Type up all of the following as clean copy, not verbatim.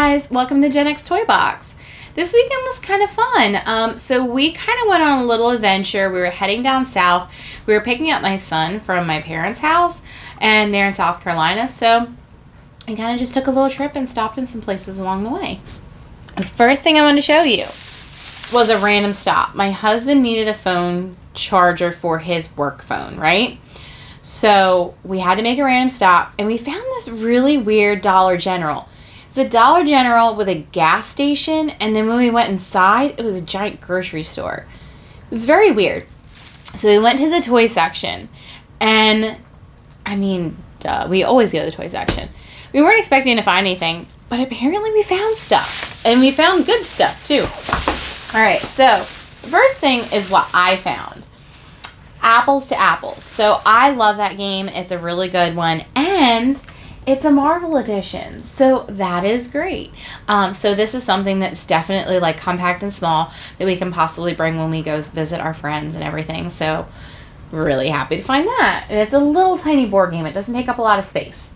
guys, welcome to Gen X Toy Box. This weekend was kind of fun. So we kind of went on a little adventure. We were heading down south. We were picking up my son from my parents' house, and they're in South Carolina. So we kind of just took a little trip and stopped in some places along the way. The first thing I wanted to show you was a random stop. My husband needed a phone charger for his work phone, right? So we had to make a random stop, and we found this really weird Dollar General. It's a Dollar General with a gas station, and then when we went inside, it was a giant grocery store. It was very weird. So we went to the toy section, and I mean, duh, we always go to the toy section. We weren't expecting to find anything, but apparently we found stuff, and we found good stuff too. All right, so the first thing is what I found. Apples to Apples. So I love that game. It's a really good one, and it's a Marvel edition, so that is great. So this is something that's definitely like compact and small that we can possibly bring when we go visit our friends and everything. So really happy to find that. And it's a little tiny board game. It doesn't take up a lot of space.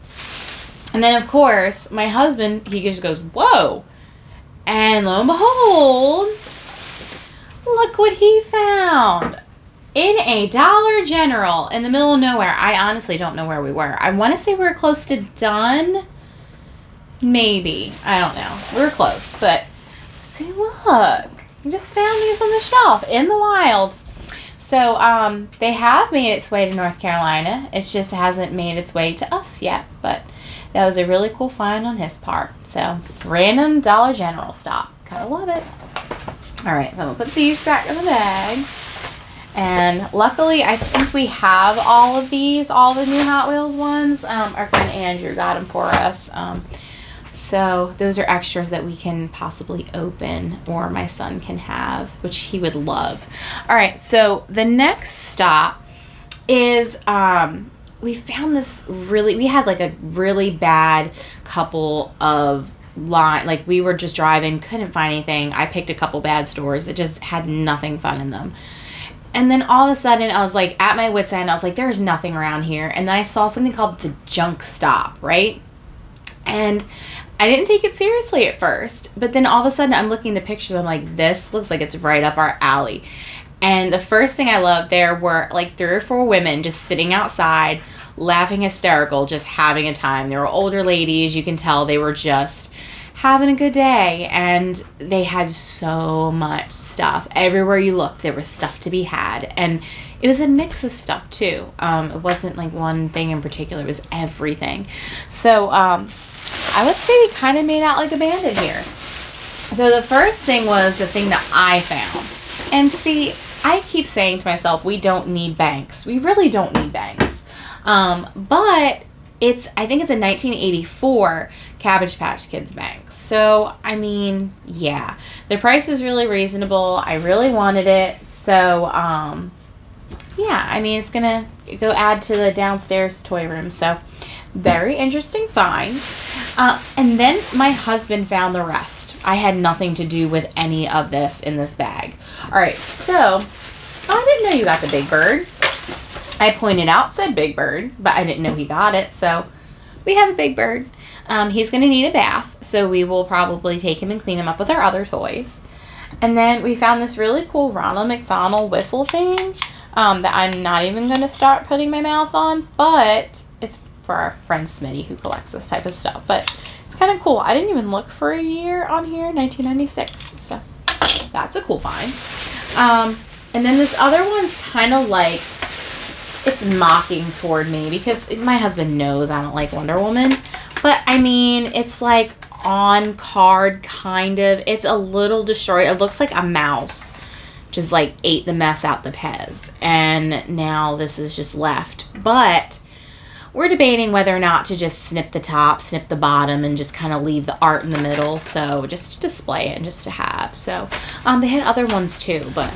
And then of course, my husband, he just goes, whoa. And lo and behold, look what he found. In a Dollar General in the middle of nowhere. I honestly don't know where we were. I want to say we were close to done. Maybe. I don't know. We were close. But see, look. I just found these on the shelf in the wild. So they have made its way to North Carolina. It just hasn't made its way to us yet. But that was a really cool find on his part. So random Dollar General stop. Kind of love it. All right. So I'm going to put these back in the bag. And luckily, I think we have all of these, all the new Hot Wheels ones. Our friend Andrew got them for us. So those are extras that we can possibly open or my son can have, which he would love. All right, so the next stop is we found this we had like a really bad couple of like we were just driving, couldn't find anything. I picked a couple bad stores that just had nothing fun in them. And then all of a sudden, I was like, at my wit's end, I was like, there's nothing around here. And then I saw something called the junk stop, right? And I didn't take it seriously at first. But then all of a sudden, I'm looking at the pictures. I'm like, this looks like it's right up our alley. And the first thing I loved there were like 3 or 4 women just sitting outside, laughing hysterical, just having a time. They were older ladies. You can tell they were just having a good day, and they had so much stuff. Everywhere you looked, there was stuff to be had, and it was a mix of stuff too. It wasn't like one thing in particular, it was everything. So I would say we kind of made out like a bandit here. So the first thing was the thing that I found. And see, I keep saying to myself, we don't need banks. We really don't need banks. But I think it's a 1984 Cabbage Patch Kids bank. So, I mean, yeah. The price was really reasonable. I really wanted it. So, yeah. I mean, it's going to go add to the downstairs toy room. So, very interesting find. And then my husband found the rest. I had nothing to do with any of this in this bag. All right. So, I didn't know you got the Big Bird. I pointed out, said Big Bird, but I didn't know he got it. So, we have a Big Bird. He's going to need a bath, so we will probably take him and clean him up with our other toys. And then we found this really cool Ronald McDonald whistle thing that I'm not even going to start putting my mouth on, but it's for our friend Smitty who collects this type of stuff. But it's kind of cool. I didn't even look for a year on here, 1996, so that's a cool find. And then this other one's kind of like, it's mocking toward me because my husband knows I don't like Wonder Woman. But, I mean, it's like on card, kind of. It's a little destroyed. It looks like a mouse just, like, ate the mess out the Pez. And now this is just left. But we're debating whether or not to just snip the top, snip the bottom, and just kind of leave the art in the middle. So, just to display it and just to have. So, they had other ones, too. But,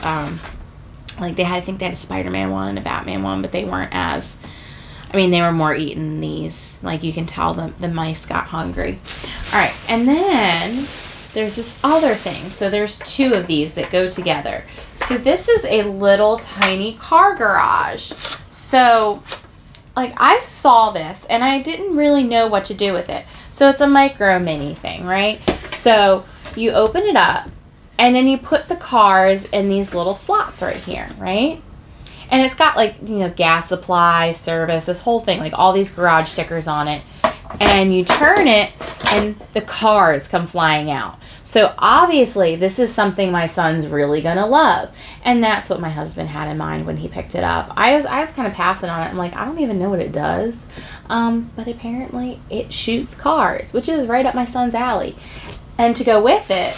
like, I think they had a Spider-Man one and a Batman one, but they weren't as... I mean, they were more eaten than these. Like, you can tell the mice got hungry. All right, and then there's this other thing. So there's 2 of these that go together. So this is a little tiny car garage. So, like, I saw this, and I didn't really know what to do with it. So it's a micro mini thing, right? So you open it up, and then you put the cars in these little slots right here, right? And it's got like, you know, gas supply, service, this whole thing, like all these garage stickers on it. And you turn it and the cars come flying out. So obviously this is something my son's really gonna love. And that's what my husband had in mind when he picked it up. I was kind of passing on it. I'm like, I don't even know what it does. But apparently it shoots cars, which is right up my son's alley. And to go with it,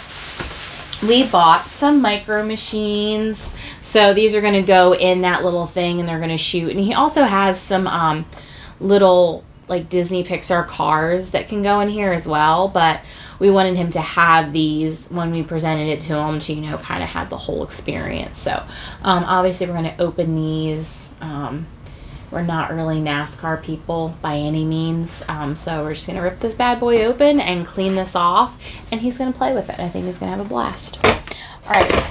we bought some micro machines. So these are going to go in that little thing and they're going to shoot. And he also has some little like Disney Pixar cars that can go in here as well. But we wanted him to have these when we presented it to him to, you know, kind of have the whole experience. So obviously we're going to open these. We're not really NASCAR people by any means. So we're just going to rip this bad boy open and clean this off. And he's going to play with it. I think he's going to have a blast. All right.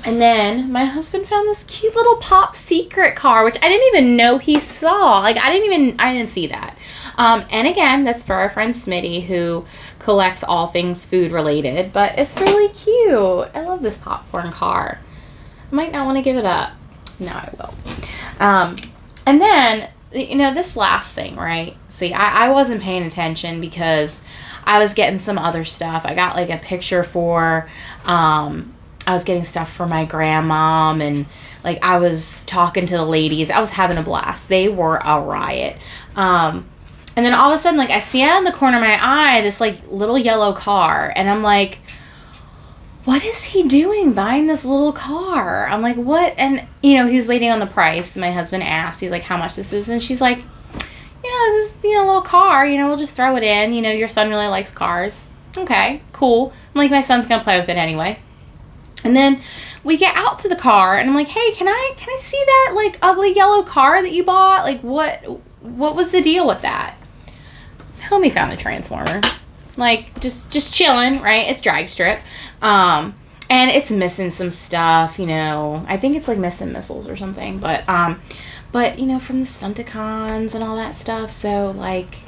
And then my husband found this cute little Pop Secret car, which I didn't even know he saw. Like, I didn't see that. And again, that's for our friend Smitty, who collects all things food related. But it's really cute. I love this popcorn car. I might not want to give it up. No, I will. And then, you know, this last thing, right? See, I wasn't paying attention because I was getting some other stuff. I got like a picture for, I was getting stuff for my grandmom, and like I was talking to the ladies. I was having a blast. They were a riot. And then all of a sudden, like I see out in the corner of my eye this like little yellow car, and I'm like, what is he doing buying this little car? I'm like, what? And, you know, he was waiting on the price. My husband asked, he's like, how much this is? And she's like, you know, this, you know, little car, you know, we'll just throw it in. You know, your son really likes cars. Okay, cool. I'm like, my son's going to play with it anyway. And then we get out to the car and I'm like, hey, can I see that like ugly yellow car that you bought? Like what was the deal with that? Homie found a Transformer. Like, just chilling, right? It's drag strip. And it's missing some stuff, you know. I think it's, like, missing missiles or something. But, you know, from the Stunticons and all that stuff. So, like,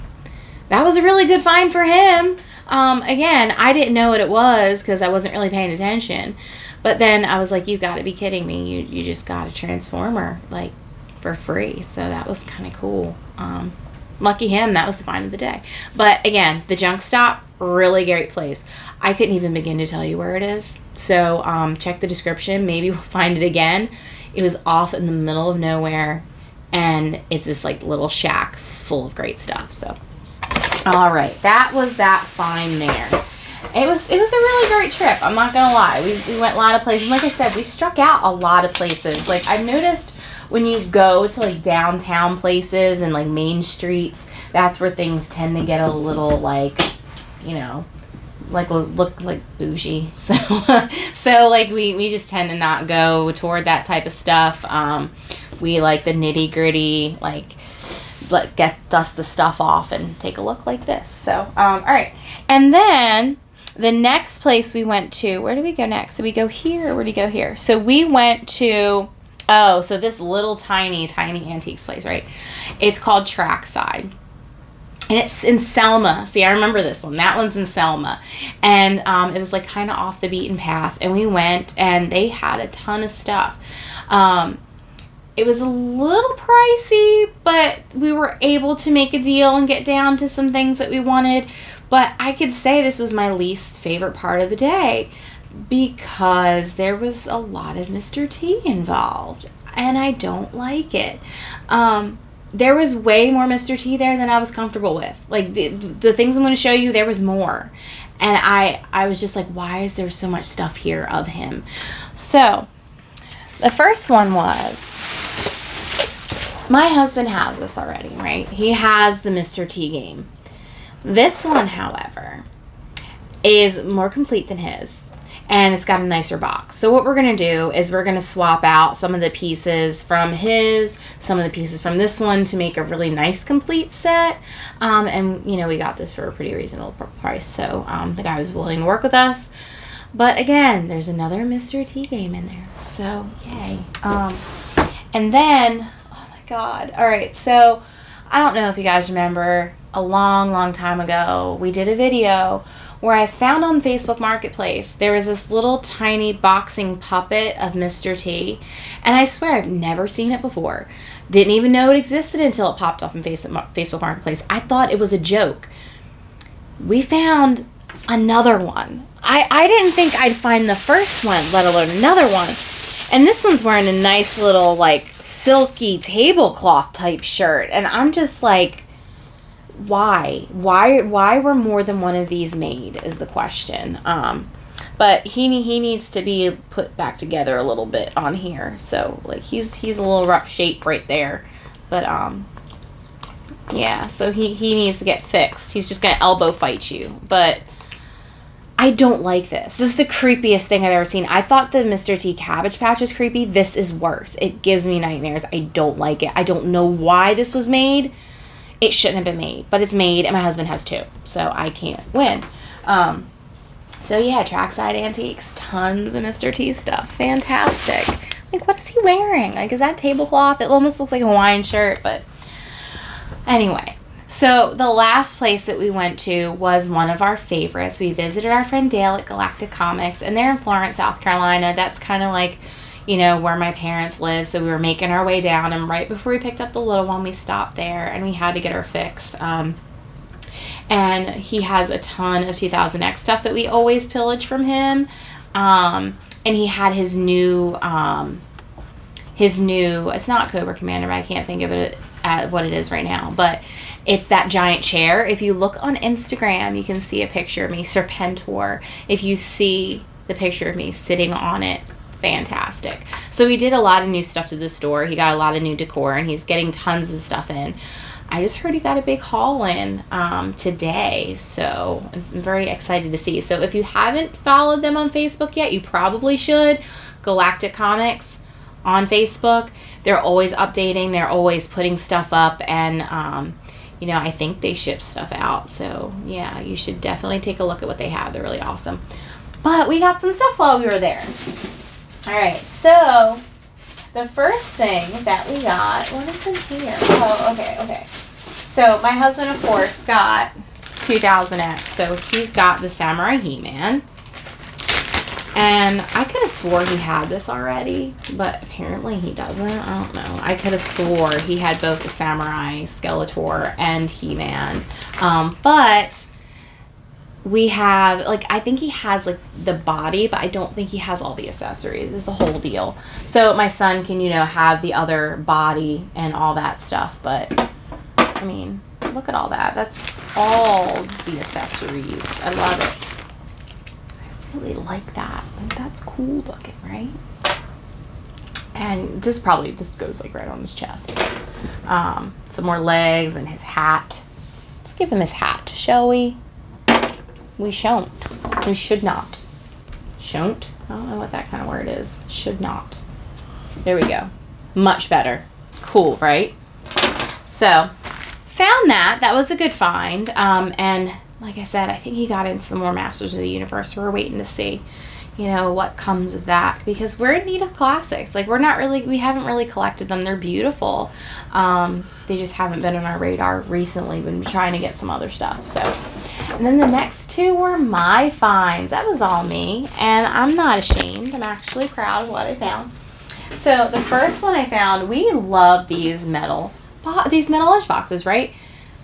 that was a really good find for him. Again, I didn't know what it was because I wasn't really paying attention. But then I was like, you got to be kidding me. You just got a Transformer, like, for free. So that was kind of cool. Lucky him, that was the find of the day. But again, the junk stop, really great place. I couldn't even begin to tell you where it is. So check the description. Maybe we'll find it again. It was off in the middle of nowhere, and it's this like little shack full of great stuff. So, all right, that was that find there. It was a really great trip. I'm not gonna lie. We went a lot of places. Like I said, we struck out a lot of places. Like I've noticed, when you go to like downtown places and like main streets, that's where things tend to get a little like, you know, like look like bougie. So like we just tend to not go toward that type of stuff. We like the nitty gritty, like dust the stuff off and take a look like this. So all right, and then the next place we went to, where did we go next? So we go here. Where did we go here? So we went to. Oh, so this little tiny antiques place, right? It's called Trackside. And it's in Selma. See, I remember this one. That one's in Selma. And it was like kind of off the beaten path. And we went and they had a ton of stuff. It was a little pricey, but we were able to make a deal and get down to some things that we wanted. But I could say this was my least favorite part of the day, because there was a lot of Mr. T involved, and I don't like it. There was way more Mr. T there than I was comfortable with. Like, the things I'm going to show you, there was more. And I was just like, why is there so much stuff here of him? So, the first one was, my husband has this already, right? He has the Mr. T game. This one, however, is more complete than his. And it's got a nicer box. So what we're going to do is we're going to swap out some of the pieces from his, some of the pieces from this one to make a really nice complete set. And, you know, we got this for a pretty reasonable price. So the guy was willing to work with us. But again, there's another Mr. T game in there. So, yay. And then, oh my God. All right, so I don't know if you guys remember, a long time ago, we did a video where I found on Facebook Marketplace, there was this little tiny boxing puppet of Mr. T. And I swear I've never seen it before. Didn't even know it existed until it popped off in Facebook Marketplace. I thought it was a joke. We found another one. I didn't think I'd find the first one, let alone another one. And this one's wearing a nice little, like, silky tablecloth type shirt. And I'm just like, why? Why were more than one of these made is the question. But he needs to be put back together a little bit on here. So, like, he's a little rough shape right there. But, yeah, so he needs to get fixed. He's just going to elbow fight you. But I don't like this. This is the creepiest thing I've ever seen. I thought the Mr. T Cabbage Patch was creepy. This is worse. It gives me nightmares. I don't like it. I don't know why this was made. It shouldn't have been made. But it's made, and my husband has two. So I can't win. So yeah, Trackside Antiques. Tons of Mr. T stuff. Fantastic. Like, what is he wearing? Like, is that tablecloth? It almost looks like a Hawaiian shirt, but anyway. So the last place that we went to was one of our favorites. We visited our friend Dale at Galactic Comics, and they're in Florence, South Carolina. That's kind of like, you know, where my parents live. So we were making our way down, and right before we picked up the little one, we stopped there, and we had to get her fix. And he has a ton of 2000X stuff that we always pillage from him. And he had his new, it's not Cobra Commander, but I can't think of it at what it is right now, but it's that giant chair. If you look on Instagram, you can see a picture of me, Serpentor. If you see the picture of me sitting on it, fantastic. So we did a lot of new stuff to the store. He got a lot of new decor, and he's getting tons of stuff in. I just heard he got a big haul in today, so I'm very excited to see. So if you haven't followed them on Facebook yet, you probably should. Galactic Comics on Facebook. They're always updating. They're always putting stuff up, and you know, I think they ship stuff out. So yeah, you should definitely take a look at what they have. They're really awesome. But we got some stuff while we were there. All right, so the first thing that we got, what is in here? Oh, okay. So my husband, of course, got 2000X. So he's got the Samurai He-Man. And I could have swore he had this already, but apparently he doesn't. I don't know. I could have swore he had both the Samurai, Skeletor, and He-Man. But we have, like, I think he has, like, the body, but I don't think he has all the accessories. Is the whole deal. So my son can, you know, have the other body and all that stuff. But, I mean, look at all that. That's all the accessories. I love it. Really like that. Like, that's cool looking, right? And this goes like right on his chest. Some more legs and his hat. Let's give him his hat, shall we? We shan't. We should not. Shan't? I don't know what that kind of word is. Should not. There we go. Much better. Cool, right? So, found that. That was a good find. And like I said, I think he got in some more Masters of the Universe. We're waiting to see, you know, what comes of that, because we're in need of classics. Like, we haven't really collected them. They're beautiful. They just haven't been on our radar recently. We've been trying to get some other stuff. So, and then the next two were my finds. That was all me, and I'm not ashamed. I'm actually proud of what I found. So the first one I found, we love these metal lunchboxes, right?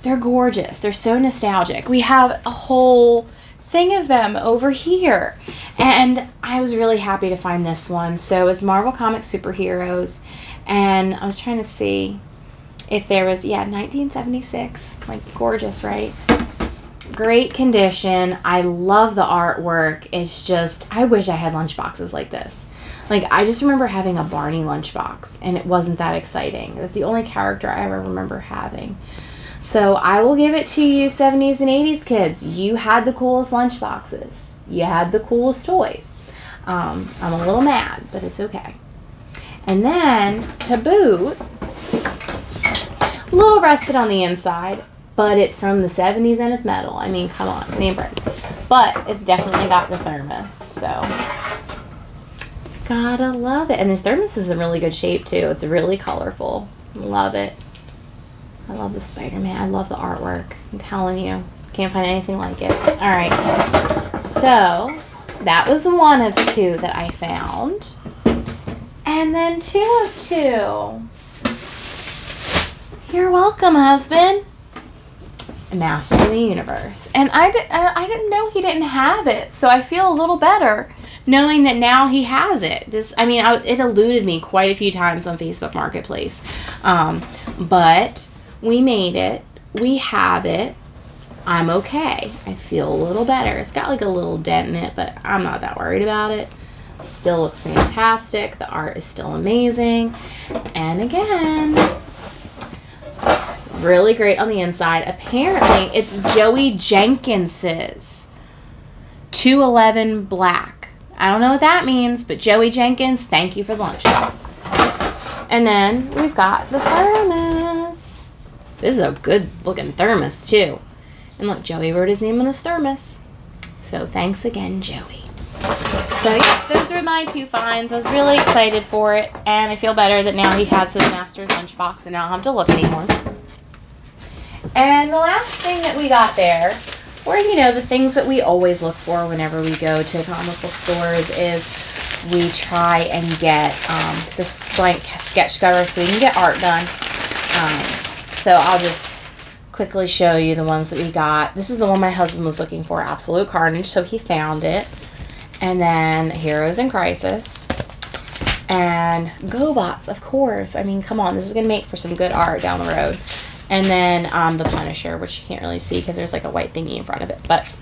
They're gorgeous. They're so nostalgic. We have a whole thing of them over here. And I was really happy to find this one. So it's Marvel Comics Superheroes. And I was trying to see if there was, 1976. Like, gorgeous, right? Great condition. I love the artwork. It's just, I wish I had lunchboxes like this. Like, I just remember having a Barney lunchbox, and it wasn't that exciting. That's the only character I ever remember having. So I will give it to you, 70s and 80s kids. You had the coolest lunchboxes. You had the coolest toys. I'm a little mad, but it's okay. And then, to boot, a little rusted on the inside, but it's from the 70s and it's metal. I mean, come on, me and Brett. But it's definitely got the thermos, so gotta love it. And this thermos is in really good shape, too. It's really colorful. Love it. I love the Spider-Man. I love the artwork. I'm telling you. Can't find anything like it. All right. So that was one of two that I found. And then 2 of 2. You're welcome, husband. Masters of the Universe. And I didn't know he didn't have it. So I feel a little better knowing that now he has it. It eluded me quite a few times on Facebook Marketplace. But we made it. We have it. I'm okay. I feel a little better. It's got like a little dent in it, but I'm not that worried about it. Still looks fantastic. The art is still amazing. And again, really great on the inside. Apparently, it's Joey Jenkins's 211 black. I don't know what that means, but Joey Jenkins, thank you for the lunchbox. And then we've got the thermos. This is a good looking thermos too. And look, Joey wrote his name on his thermos. So thanks again, Joey. So yeah, those were my 2 finds. I was really excited for it, and I feel better that now he has his master's lunchbox and I don't have to look anymore. And the last thing that we got there were, the things that we always look for whenever we go to comic book stores is we try and get this blank sketch cover so we can get art done. So I'll just quickly show you the ones that we got. This is the one my husband was looking for, Absolute Carnage, so he found it. And then Heroes in Crisis. And GoBots, of course. I mean, come on, this is going to make for some good art down the road. And then the Punisher, which you can't really see because there's like a white thingy in front of it. But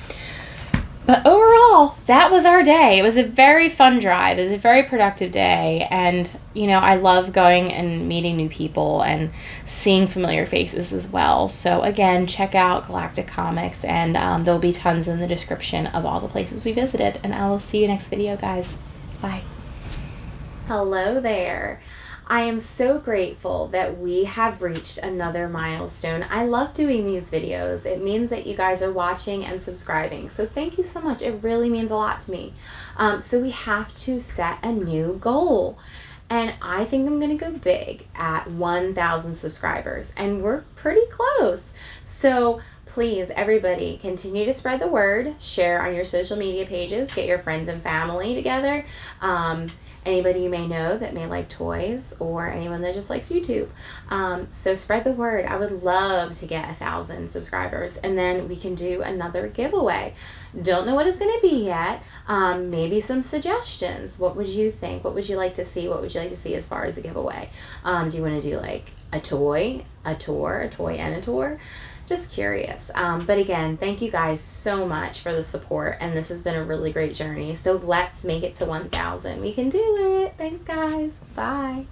overall, that was our day. It was a very fun drive. It was a very productive day. And, I love going and meeting new people and seeing familiar faces as well. So, again, check out Galactic Comics. And there'll be tons in the description of all the places we visited. And I will see you next video, guys. Bye. Hello there. I am so grateful that we have reached another milestone. I love doing these videos. It means that you guys are watching and subscribing. So thank you so much. It really means a lot to me. So we have to set a new goal. And I think I'm going to go big at 1,000 subscribers. And we're pretty close. So please, everybody, continue to spread the word. Share on your social media pages. Get your friends and family together. Anybody you may know that may like toys, or anyone that just likes YouTube. So spread the word. I would love to get 1,000 subscribers, and then we can do another giveaway. Don't know what it's going to be yet. Maybe some suggestions. What would you think? What would you like to see? What would you like to see as far as a giveaway? Do you want to do like a toy, a tour, a toy and a tour? Just curious. But again, thank you guys so much for the support, and this has been a really great journey. So let's make it to 1,000. We can do it. Thanks, guys. Bye.